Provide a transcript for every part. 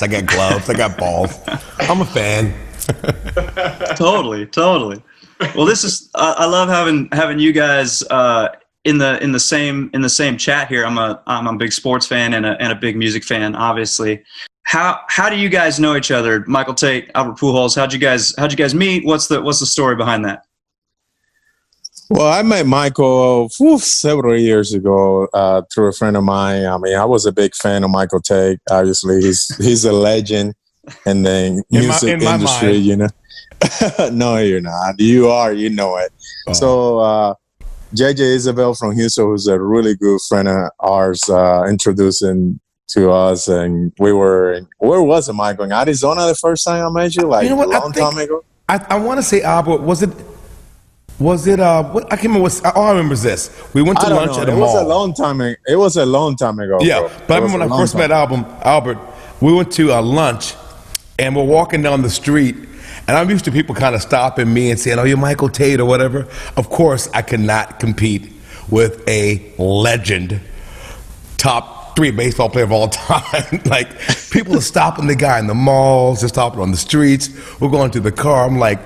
hats, I got gloves, I got balls. I'm a fan. Totally. Well, this is I love having you guys in the same chat here. I'm a big sports fan and a big music fan, obviously. How do you guys know each other? Michael Tait, Albert Pujols. How'd you guys meet? What's the story behind that? Well, I met Michael several years ago through a friend of mine. I mean, I was a big fan of Michael Tait. Obviously, he's a legend in the music industry. You know, no, you're not. You are. You know it. Oh. So, JJ Isabel from Houston, who's a really good friend of ours, introducing to us, and we were. Where was it, Michael? In Arizona the first time I met you, like a long time ago. I want to say Albert. Was it? What, I can't remember. All I remember is this: we went to lunch at a mall. It was a long time ago. Yeah, bro. But I remember when I first met Albert. We went to lunch, and we're walking down the street, and I'm used to people kind of stopping me and saying, "Oh, you're Michael Tait" or whatever. Of course, I could not compete with a legend, top 3 baseball player of all time. Like, people are stopping the guy in the malls, they're stopping on the streets. We're going to the car. I'm like.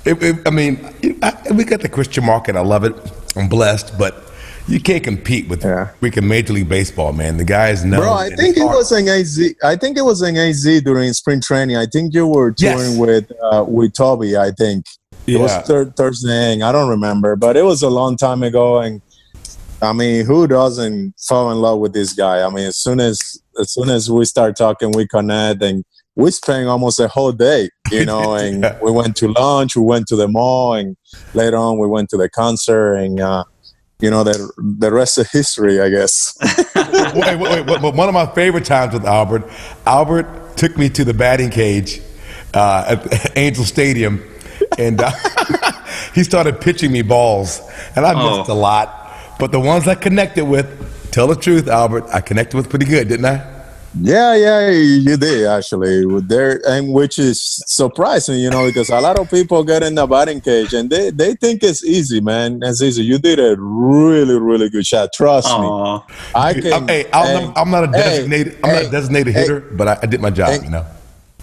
We got the Christian market. I love it. I'm blessed, but you can't compete with freaking Major League Baseball, man. The guys know. Bro, I think it was in AZ. I think it was in AZ during spring training. I think you were touring with Toby. I think it was Thursday. I don't remember, but it was a long time ago. And I mean, who doesn't fall in love with this guy? I mean, as soon as we start talking, we connect and. We spent almost a whole day, you know, and we went to lunch, we went to the mall, and later on we went to the concert, and, you know, the rest is history, I guess. Wait. But one of my favorite times with Albert took me to the batting cage at Angel Stadium, and he started pitching me balls, and I missed a lot. But the ones I connected with, tell the truth, Albert, I connected with pretty good, didn't I? Yeah, you did actually. And which is surprising, you know, because a lot of people get in the batting cage and they think it's easy, man. It's easy. You did a really, really good shot. Trust me. I'm not a designated hitter, but I did my job, you know.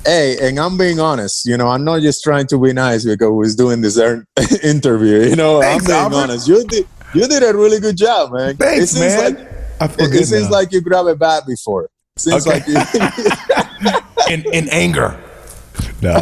Hey, and I'm being honest, you know, I'm not just trying to be nice because we're doing this interview, you know. Thanks, I'm being honest. You did a really good job, man. Thanks, man. It seems like you grabbed a bat before. Seems like you in anger. No.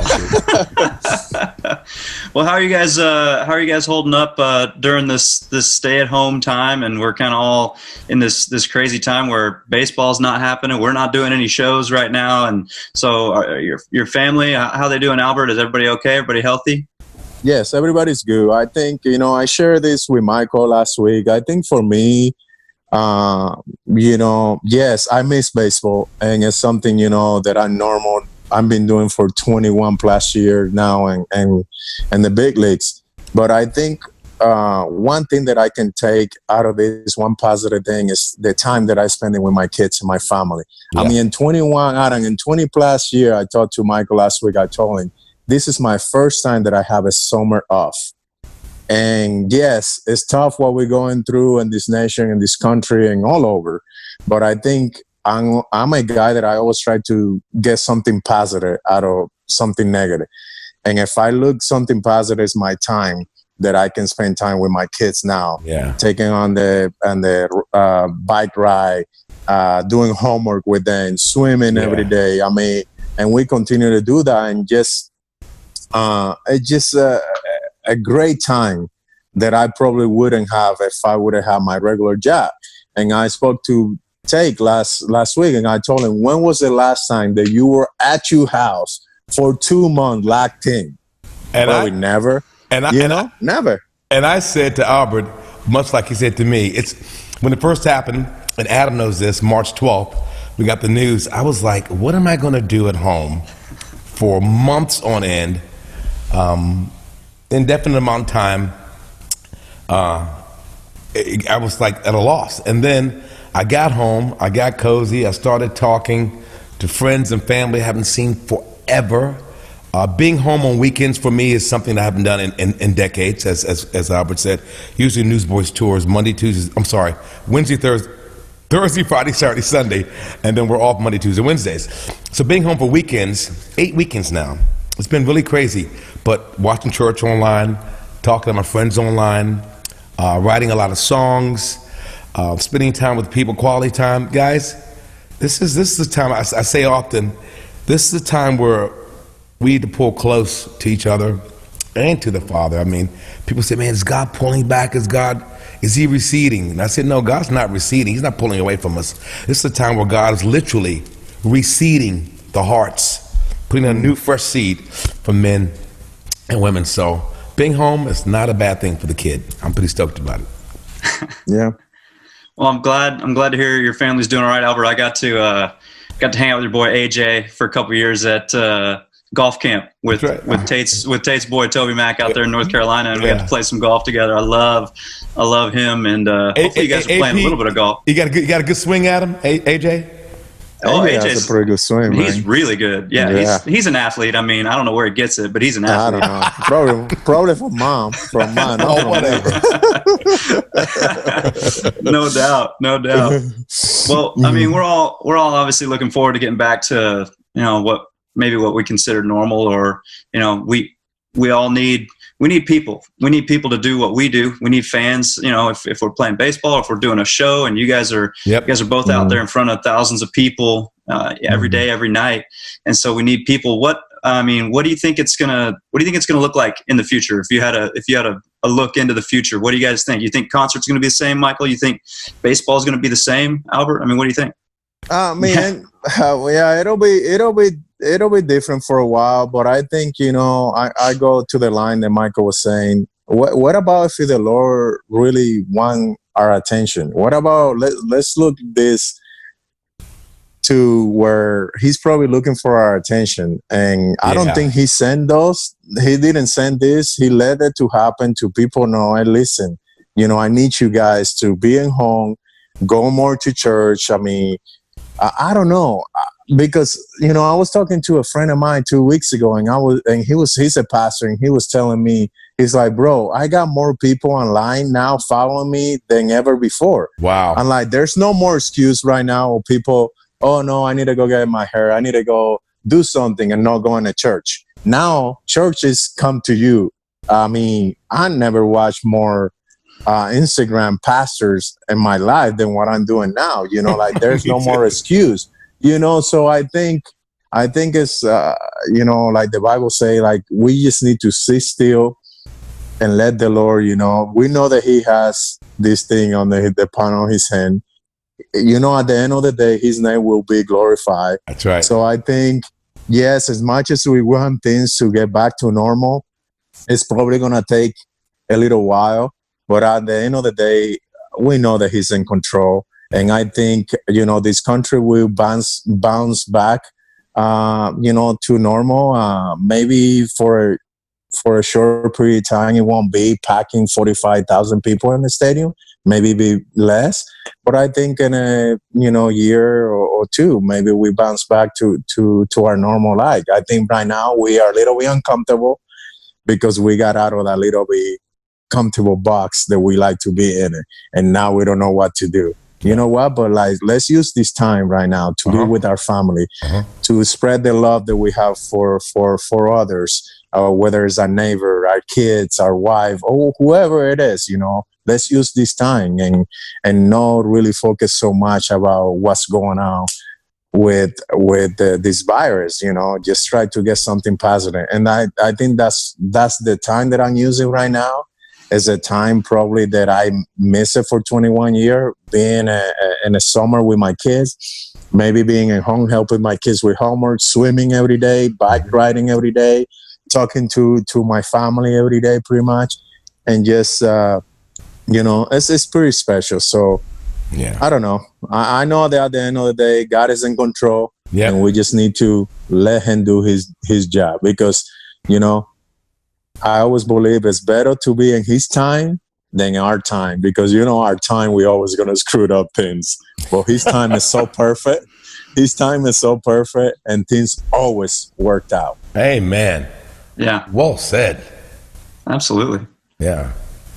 Well, how are you guys holding up during this stay-at-home time? And we're kind of all in this crazy time where baseball's not happening. We're not doing any shows right now, and so your family, how are they doing, Albert? Is everybody okay? Everybody healthy? Yes, everybody's good. I think, you know, I shared this with Michael last week. I think for me. You know, yes, I miss baseball, and it's something, you know, that I've been doing for 21 plus years now, and the big leagues. But I think one thing that I can take out of this, one positive thing, is the time that I spend with my kids and my family. Yeah. I mean, in 20 plus years, I talked to Michael last week. I told him this is my first time that I have a summer off. And yes, it's tough what we're going through in this nation, in this country, and all over. But I think I'm a guy that I always try to get something positive out of something negative. And if I look something positive, it's my time that I can spend time with my kids now. Yeah, taking on the bike ride, doing homework with them, swimming every day. I mean, and we continue to do that, and just it's just a great time that I probably wouldn't have if I would have had my regular job. And I spoke to Tait last week, and I told him, when was the last time that you were at your house for 2 months locked in? And probably never. Never. And I said to Albert, much like he said to me, it's when it first happened, and Adam knows this, March 12th, we got the news. I was like, what am I going to do at home for months on end? Indefinite amount of time, I was like at a loss. And then I got home, I got cozy, I started talking to friends and family I haven't seen forever. Being home on weekends for me is something that I haven't done in decades, as Albert said. Usually Newsboys tours Wednesday, Thursday, Thursday, Friday, Saturday, Sunday, and then we're off Monday, Tuesday, Wednesdays. So being home for weekends, 8 weekends now, it's been really crazy. But watching church online, talking to my friends online, writing a lot of songs, spending time with people, quality time. Guys, this is the time, I say often, this is the time where we need to pull close to each other and to the Father. I mean, people say, man, is God pulling back? Is he receding? And I said, no, God's not receding. He's not pulling away from us. This is a time where God is literally reseeding the hearts, putting a new, fresh seed for men and women. So being home is not a bad thing for the kid. I'm pretty stoked about it. Yeah. Well, I'm glad to hear your family's doing all right, Albert. I got to hang out with your boy AJ for a couple of years at golf camp with Tait's boy Toby Mack out there in North Carolina, and we got to play some golf together. I love him, and hopefully you guys are playing a little bit of golf. You got a good swing at him, AJ? Oh, AJ's a pretty good swing. He's really good. Yeah, he's an athlete. I mean, I don't know where he gets it, but he's an athlete. I don't know. Probably from mom. Oh, whatever. No doubt. Well, I mean, we're all obviously looking forward to getting back to what we consider normal, or we all need people. We need people to do what we do. We need fans. If we're playing baseball, or if we're doing a show, and you guys are both out there in front of thousands of people every day, every night, and so we need people. What do you think it's gonna look like in the future? If you had a look into the future, what do you guys think? You think concerts are gonna be the same, Michael? You think baseball is gonna be the same, Albert? I mean, what do you think? It'll be different for a while, but I think, I go to the line that Michael was saying. What about if the Lord really want our attention? What about let's look this to where he's probably looking for our attention, and I don't think he sent those. He didn't send this. He let it to happen to people know. And listen, I need you guys to be at home, go more to church. I mean, I don't know, because I was talking to a friend of mine 2 weeks ago, and he's a pastor, and he was telling me, he's like, bro, I got more people online now following me than ever before. Wow. I'm like, there's no more excuse right now of people, oh no, I need to go get my hair, I need to go do something, and not going to church. Now churches come to you. I mean, I never watched more Instagram pastors in my life than what I'm doing now. Like there's no more excuse. So I think it's like the Bible say, like we just need to sit still and let the Lord. We know that He has this thing on the palm of His hand. At the end of the day, His name will be glorified. That's right. So I think, yes, as much as we want things to get back to normal, it's probably gonna take a little while. But at the end of the day, we know that He's in control. And I think, this country will bounce back, to normal. Maybe for a short period of time, it won't be packing 45,000 people in the stadium, maybe be less. But I think in a, year or two, maybe we bounce back to our normal life. I think right now we are a little bit uncomfortable because we got out of that little bit comfortable box that we like to be in, and now we don't know what to do. You know what? But let's use this time right now to be with our family, to spread the love that we have for others, whether it's our neighbor, our kids, our wife, or whoever it is. Let's use this time and not really focus so much about what's going on with this virus. Just try to get something positive. And I think that's the time that I'm using right now. Is a time probably that I miss it for 21 years, being in the summer with my kids, maybe being at home, helping my kids with homework, swimming every day, bike riding every day, talking to my family every day pretty much. And just, it's pretty special. So I don't know. I know that at the end of the day, God is in control, and we just need to let Him do his job, because, I always believe it's better to be in His time than our time, because our time we always gonna screw up things. But His time is so perfect. His time is so perfect, and things always worked out. Amen. Yeah. Well said. Absolutely. Yeah.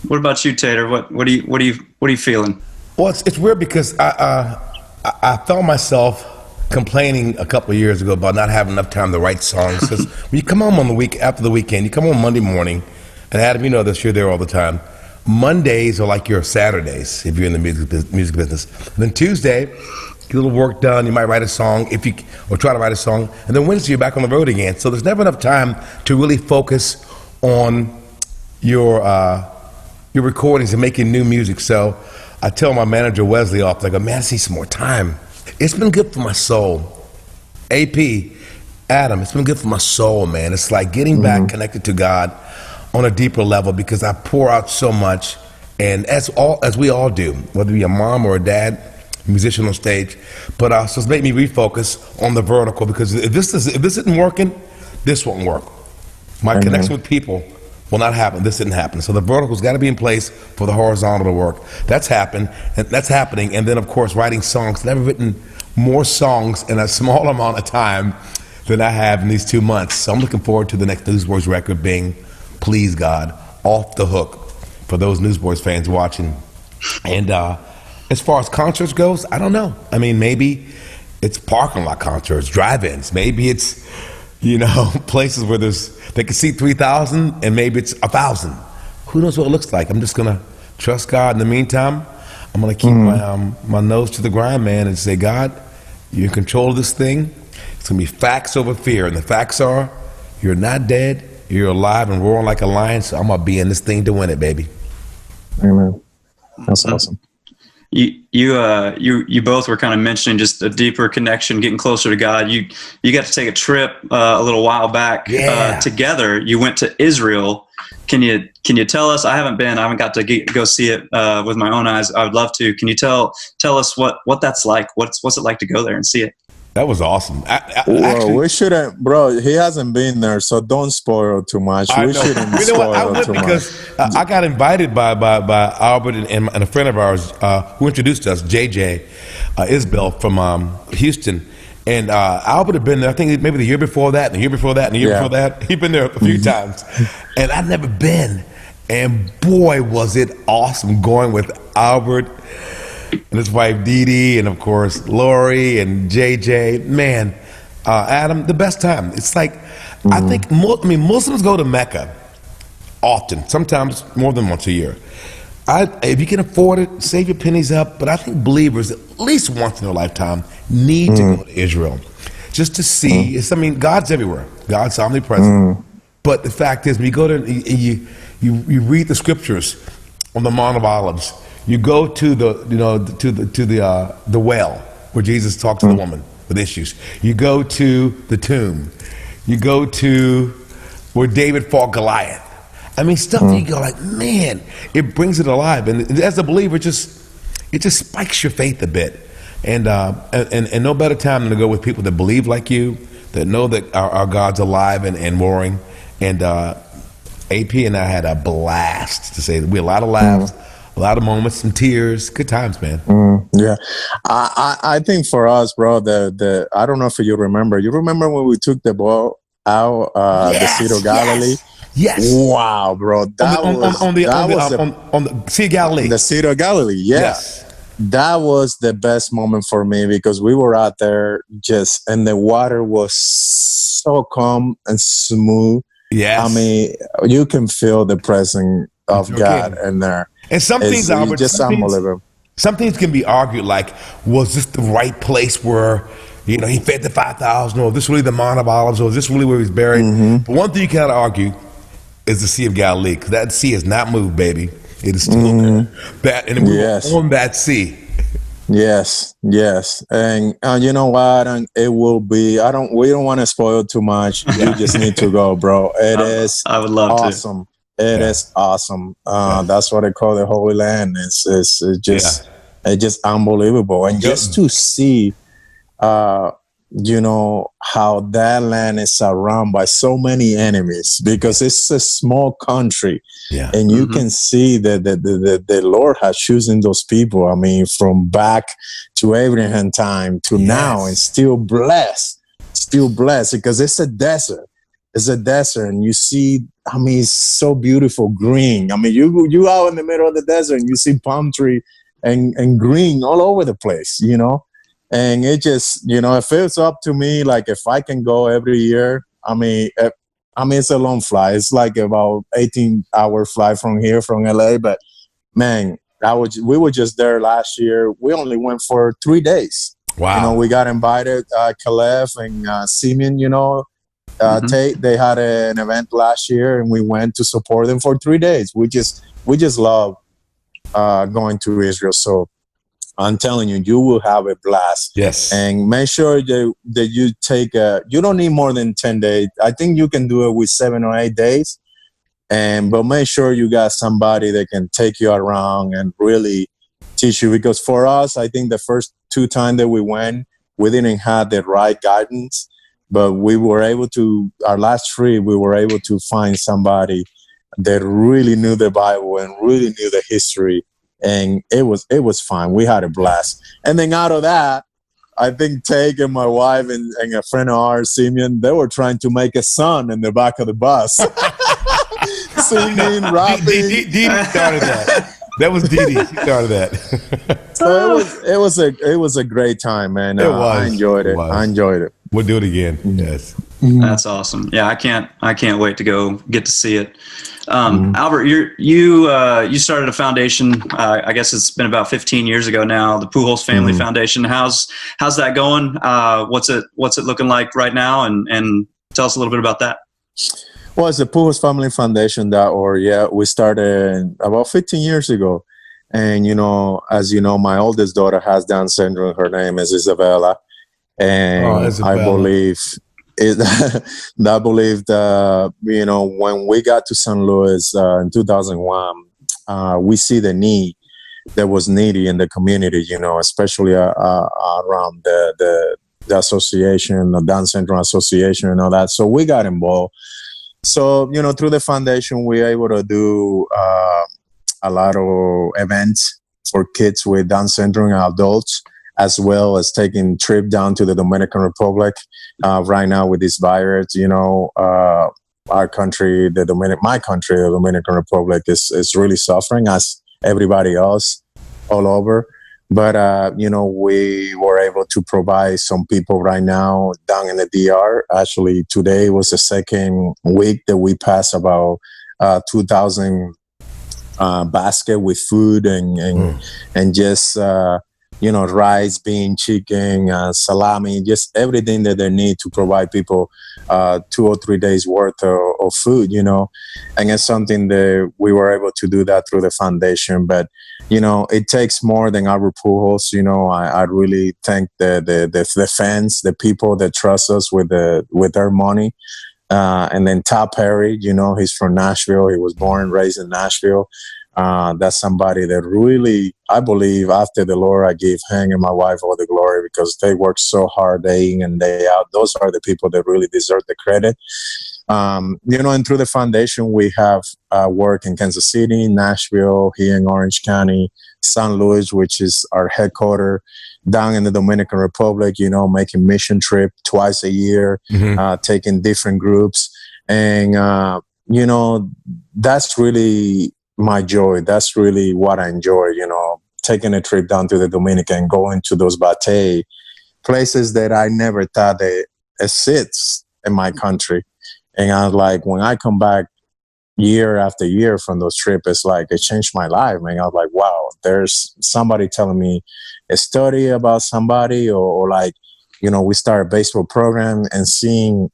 What about you, Tater? What are you feeling? Well, it's weird because I found myself complaining a couple of years ago about not having enough time to write songs. Because when you come home on the week after the weekend, you come home Monday morning, and Adam, you know this, you're there all the time. Mondays are like your Saturdays if you're in the music business. And then Tuesday, get a little work done. You might write a song or try to write a song, and then Wednesday you're back on the road again. So there's never enough time to really focus on your recordings and making new music. So I tell my manager Wesley off, I go, man, I see some more time. It's been good for my soul. AP, Adam, it's been good for my soul, man. It's like getting back connected to God on a deeper level because I pour out so much, and as we all do, whether it be a mom or a dad, musician on stage, but so it's made me refocus on the vertical because if this isn't working, this won't work. My connection with people will not happen. This didn't happen. So the vertical's got to be in place for the horizontal to work. That's happening, and then of course writing songs. Never written more songs in a small amount of time than I have in these 2 months. So I'm looking forward to the next Newsboys record being Please God, Off the Hook, for those Newsboys fans watching. And as far as concerts goes, I don't know. I mean, maybe it's parking lot concerts, drive-ins. Maybe it's, places where they can seat 3,000 and maybe it's 1,000. Who knows what it looks like? I'm just gonna trust God. In the meantime, I'm gonna keep my nose to the grind, man, and say, God, you're in control of this thing. It's gonna be facts over fear, and the facts are, you're not dead, you're alive and roaring like a lion. So I'm gonna be in this thing to win it, baby. Amen. That's awesome. You both were kind of mentioning just a deeper connection, getting closer to God. You got to take a trip a little while back together. You went to Israel. Can you tell us? I haven't got to go see it with my own eyes. I would love to. Can you tell us what that's like? What's it like to go there and see it? That was awesome. Actually, we shouldn't, bro. He hasn't been there, so don't spoil too much. We shouldn't spoil too much. I got invited by Albert and a friend of ours who introduced us, JJ Isbell from Houston. And Albert had been there, I think maybe the year before that, and the year before that, and the year before that. He'd been there a few times. And I'd never been. And boy, was it awesome going with Albert and his wife Dee Dee, and of course Lori and JJ. Man, Adam, the best time. It's like I think Muslims go to Mecca often, sometimes more than once a year. If you can afford it, save your pennies up. But I think believers, at least once in their lifetime, need to go to Israel just to see. God's everywhere. God's omnipresent. But the fact is, when you go there, you read the scriptures on the Mount of Olives. You go to the well where Jesus talked to the woman with issues. You go to the tomb. You go to where David fought Goliath. Stuff that you go like, man, it brings it alive. And as a believer, it just spikes your faith a bit. And no better time than to go with people that believe like you, that know that our God's alive and roaring. And AP and I had a blast, to say that. We had a lot of laughs. A lot of moments, some tears, good times, man. Yeah, I think for us, bro, the I don't know if you remember. You remember when we took the ball out the Sea of Galilee? Yes. Wow, bro, that was on the Sea of Galilee. The Sea of Galilee. Yeah. Yes. That was the best moment for me because we were out there and the water was so calm and smooth. Yes. You can feel the presence of God in there. And some things, Albert, some things can be argued like, was this the right place where, he fed the 5,000, or is this really the Mount of Olives, or is this really where he's buried? But one thing you cannot argue is the Sea of Galilee, because that sea has not moved, baby. It is still there. And we were on that sea. Yes. And you know what? And it will be, we don't want to spoil too much. You just need to go, bro. I would love awesome. It is awesome. That's what I call the Holy Land. It's just unbelievable. And just to see, how that land is surrounded by so many enemies, because it's a small country. Yeah. And you can see that the Lord has chosen those people. From back to Abraham time to now, and still blessed because it's a desert. It's a desert, and you see, it's so beautiful, green. You out in the middle of the desert, and you see palm tree and green all over the place, you know. And it just, you know, it feels up to me like if I can go every year. It's a long flight. It's like about 18-hour flight from here, from LA. But man, we were just there last year. We only went for 3 days. Wow. You know, we got invited, Caleb and Simeon, you know, Tait, they had an event last year and we went to support them for 3 days. We just love going to Israel. So I'm telling you, you will have a blast. Yes. And make sure that you take you don't need more than 10 days. I think you can do it with 7 or 8 days. But make sure you got somebody that can take you around and really teach you. Because for us, I think the first 2 times that we went, we didn't have the right guidance. But we were able to, our last trip, we were able to find somebody that really knew the Bible and really knew the history. And it was fun. We had a blast. And then out of that, I think Tait and my wife and a friend of ours, Simeon, they were trying to make a son in the back of the bus. Singing, rapping. Dee started that. That was Dee. She started that. So it was a great time, man. I enjoyed it. I enjoyed it. We'll do it again. Yes. That's awesome. Yeah, I can't wait to go get to see it. Albert, you started a foundation. I guess it's been about 15 years ago now. The Pujols Family Foundation. How's that going? What's it looking like right now? And tell us a little bit about that. Well, it's the Pujols Family Foundation.org. Yeah, we started about 15 years ago. And, you know, as you know, my oldest daughter has Down syndrome. Her name is Isabella. And Isabella. I believe you know, when we got to St. Louis in 2001, we see the need that was needy in the community, you know, especially around the association, the Down Syndrome Association and all that. So we got involved. So, you know, through the foundation, we were able to do a lot of events for kids with Down syndrome and adults, as well as taking trip down to the Dominican Republic. Right now with this virus, you know, our country, my country, the Dominican Republic is really suffering, as everybody else all over. But, you know, we were able to provide some people right now down in the DR. Actually, today was the second week that we passed about 2,000 basket with food and just, you know, rice, bean, chicken, salami, just everything that they need to provide people 2 or 3 days worth of food, you know. And it's something that we were able to do that through the foundation. But, you know, it takes more than Albert Pujols. You know, I really thank the fans, the people that trust us with their money. And then Todd Perry, you know, he's from Nashville. He was born and raised in Nashville. That's somebody that really, I believe, after the Lord, I give him and my wife all the glory, because they work so hard day in and day out. Those are the people that really deserve the credit. You know, and through the foundation, we have work in Kansas City, Nashville, here in Orange County, St. Louis, which is our headquarters, down in the Dominican Republic, you know, making mission trip twice a year, taking different groups. And, you know, that's really my joy. That's really what I enjoy, you know, taking a trip down to the Dominican, going to those bate places that I never thought that exists in my country. And I was like, when I come back year after year from those trips, it's like, it changed my life, man. I was like, wow, there's somebody telling me a story about somebody, or like, you know, we start a baseball program and seeing,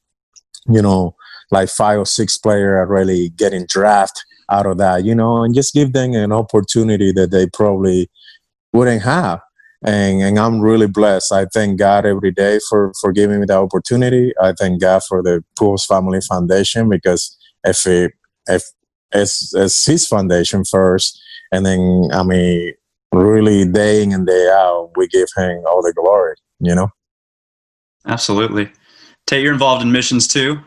you know, like 5 or 6 players are really getting drafted out of that, you know, and just give them an opportunity that they probably wouldn't have. And I'm really blessed. I thank God every day for giving me the opportunity. I thank God for the Pujols Family Foundation, because if it's his foundation first, and then, I mean, really day in and day out, we give him all the glory, you know? Absolutely. Tait, you're involved in missions too.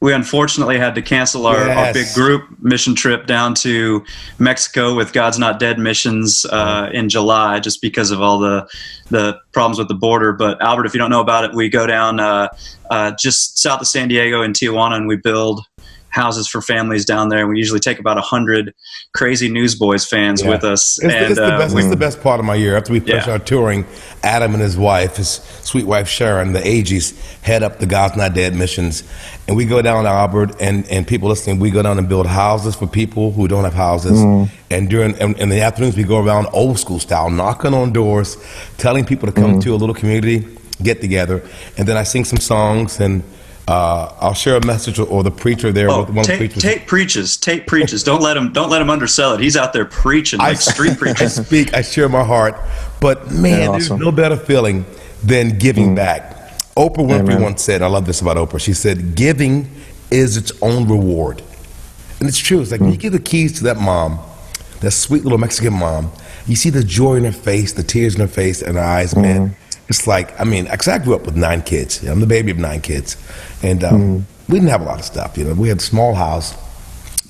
We unfortunately had to cancel our big group mission trip down to Mexico with God's Not Dead missions in July, just because of all the problems with the border. But Albert, if you don't know about it, we go down just south of San Diego in Tijuana, and we build houses for families down there. And we usually take about 100 crazy Newsboys fans with us. It's the best part of my year. After we finish our touring, Adam and his wife, his sweet wife Sharon, the Agees, head up the God's Not Dead missions. And we go down to Albert, and people listening, we go down and build houses for people who don't have houses. And in the afternoons, we go around old school style, knocking on doors, telling people to come to a little community get together. And then I sing some songs, and I'll share a message, or the preacher there. Tait preaches. Don't let him undersell it. He's out there preaching, like street preaching. I share my heart. But man, there's no better feeling than giving back. Oprah Winfrey once said, I love this about Oprah, she said, giving is its own reward. And it's true. It's like when you give the keys to that mom, that sweet little Mexican mom, you see the joy in her face, the tears in her face, and her eyes, man. It's like, I mean, because I grew up with 9 kids. I'm the baby of 9 kids. And we didn't have a lot of stuff. We had a small house.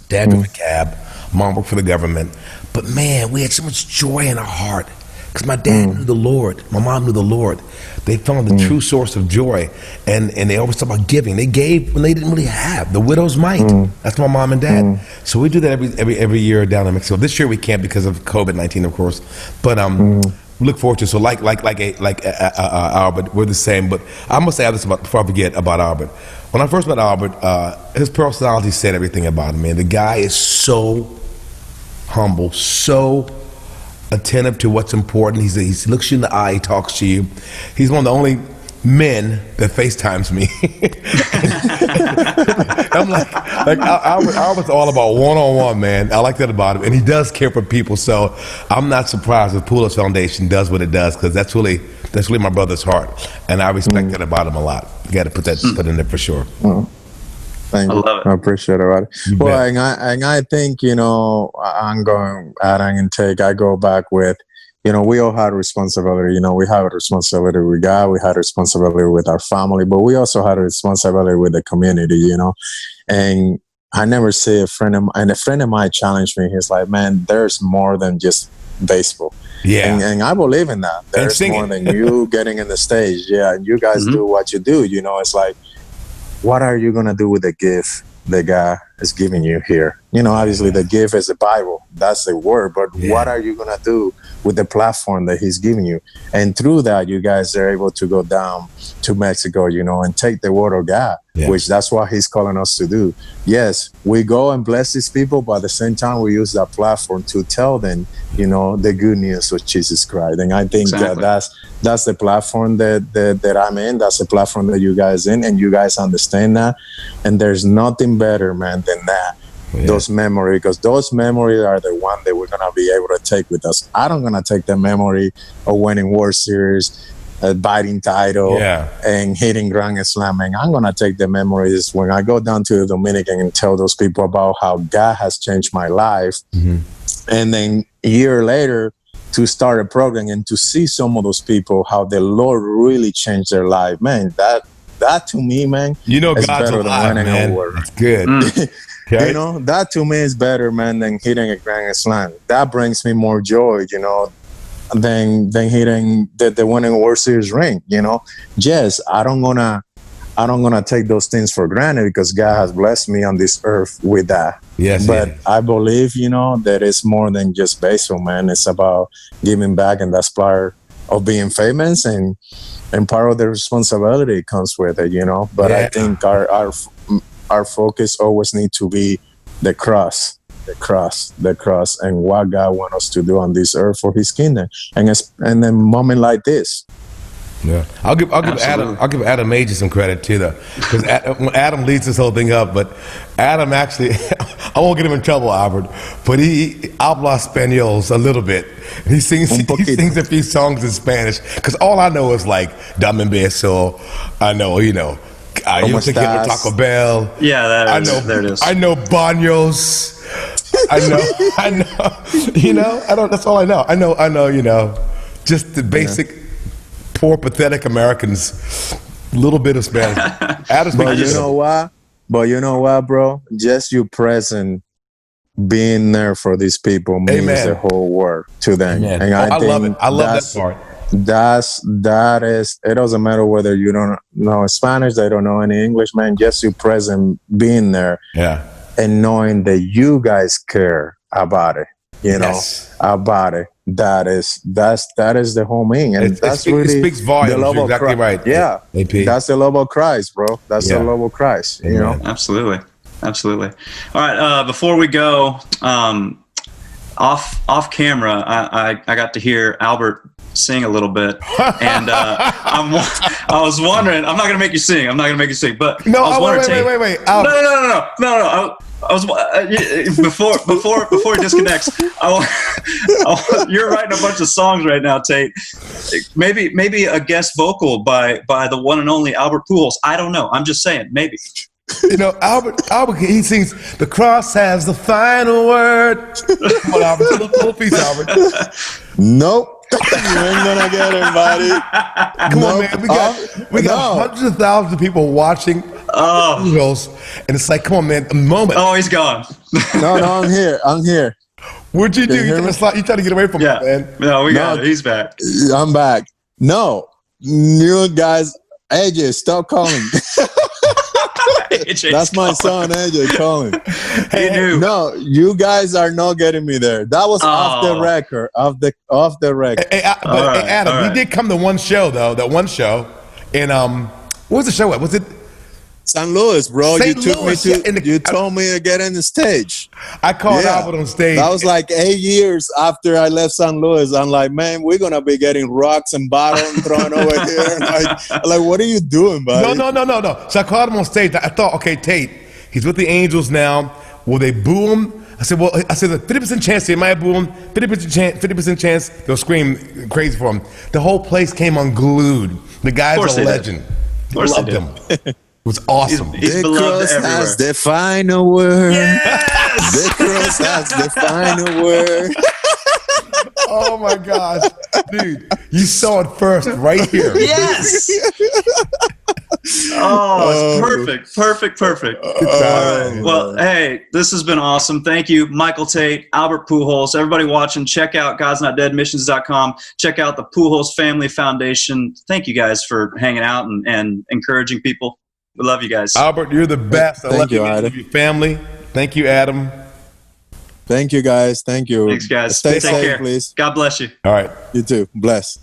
Dad drove a cab. Mom worked for the government. But man, we had so much joy in our heart. Because my dad knew the Lord. My mom knew the Lord. They found the true source of joy. And they always talk about giving. They gave when they didn't really have. The widow's mite. That's my mom and dad. So we do that every year down in Mexico. This year we can't because of COVID-19, of course. But we look forward to it. So like Albert, we're the same. But I must say this before I forget about Albert. When I first met Albert, his personality said everything about him, man. The guy is so humble, so attentive to what's important. He looks you in the eye, he talks to you. He's one of the only men that FaceTimes me. I'm like Albert's all about one-on-one, man. I like that about him, and he does care for people. So I'm not surprised if Pujols Foundation does what it does, because that's really my brother's heart, and I respect that about him a lot. You got to put in there for sure. Thank you. I appreciate it. Well, and I think, I'm going, Adam and Tait, I go back with, we all had responsibility. We have a responsibility with God. We had a responsibility with our family, but we also had a responsibility with the community, And I never see a friend of mine challenged me. He's like, man, there's more than just baseball. Yeah. And I believe in that. There's more than you getting in the stage. Yeah. And you guys do what you do. It's like, what are you going to do with the gift that God is giving you here? Obviously the gift is the Bible. That's the word. But what are you going to do with the platform that he's giving you? And through that, you guys are able to go down to Mexico, and take the word of God, which that's what he's calling us to do. Yes, we go and bless these people, but at the same time, we use that platform to tell them, the good news of Jesus Christ. And I think that's the platform that I'm in. That's the platform that you guys in, and you guys understand that. And there's nothing better, man, than that. Those memories, because those memories are the one that we're going to be able to take with us. I'm going to take the memory of winning World Series, biting title, and hitting Grand Slam. And I'm going to take the memories when I go down to the Dominican and tell those people about how God has changed my life. And then a year later, to start a program and to see some of those people, how the Lord really changed their life. Man, that to me, man, is God's better alive, than winning man. a award. That's good. Okay. That to me is better, man, than hitting a Grand Slam. That brings me more joy, than hitting the winning World Series ring. Yes, I don't gonna take those things for granted, because God has blessed me on this earth with that. Yes, but I believe, that it's more than just baseball, man. It's about giving back, and that's part of being famous, and part of the responsibility comes with it, But I think our focus always need to be the cross, and what God wants us to do on this earth for His kingdom, and a moment like this. Yeah, I'll give Adam Agee some credit too, though, because Adam leads this whole thing up. But Adam actually, I won't get him in trouble, Albert, but he habla español a little bit. He sings a few songs in Spanish, because all I know is like Dame un beso. I know, yo te quiero Taco Bell. Yeah, there it is. I know Baños. I know. That's all I know. I know. Just the basic. Poor, pathetic Americans, little bit of Spanish. But you know what, bro? Just you present, being there for these people means the whole world to them. Amen. And I love it. I love that part. That is. It doesn't matter whether you don't know Spanish, they don't know any English, man. Just you present, being there. Yeah. and knowing that you guys care about it, you know, about it. That is the whole thing, and that's really it speaks volumes. the love You're of exactly Christ. right. Yeah, AP. that's the love of Christ, bro. That's the love of Christ. You know, absolutely. All right, before we go, off camera, I got to hear Albert sing a little bit, and I was wondering. I'm not gonna make you sing. But No, I was wondering. wait. Albert. No. I was before he disconnects. You're writing a bunch of songs right now, Tait. Maybe a guest vocal by the one and only Albert Pujols. I don't know. I'm just saying, maybe. You know, Albert, he sings, "The cross has the final word." Come on, Albert, little piece, Albert. Nope. You ain't gonna get it, buddy. Come on, man. We got hundreds of thousands of people watching Pujols, and it's like, come on, man, a moment. Oh, he's gone. No, I'm here. What'd you do? You trying to get away from it, man. No, we got it. He's back. I'm back. No, you guys, AJ, stop calling. That's my son, AJ, calling. Hey, no, you guys are not getting me there. That was off the record. Off the record. Hey, Adam, you did come to one show though. That one show, and what was the show at? Was it St. Louis, bro? St. You took Louis, me to. You told me to get in the stage. I called Albert on stage. That was like 8 years after I left St. Louis. I'm like, man, we're gonna be getting rocks and bottles thrown over here. Like, what are you doing, buddy? No. So I called him on stage. I thought, okay, Tait, he's with the Angels now. Will they boo him? I said, well, there's a 50% chance they might boo him. 50% chance they'll scream crazy for him. The whole place came unglued. The guy's a legend. I loved him. It was awesome. He's the beloved cross everywhere. has the final word. Yes! The cross has the final word. Oh my gosh, dude, you saw it first right here. Yes. Oh, it's perfect. All right. Well, hey, this has been awesome. Thank you, Michael Tait, Albert Pujols. Everybody watching, check out godsnotdeadmissions.com. Check out the Pujols Family Foundation. Thank you guys for hanging out and encouraging people. We love you guys. Albert, you're the best. Thank you, Adam. Your family. Thank you, Adam. Thank you, guys. Thank you. Thanks, guys. Stay Take safe, care. please. God bless you. All right. You too. Bless.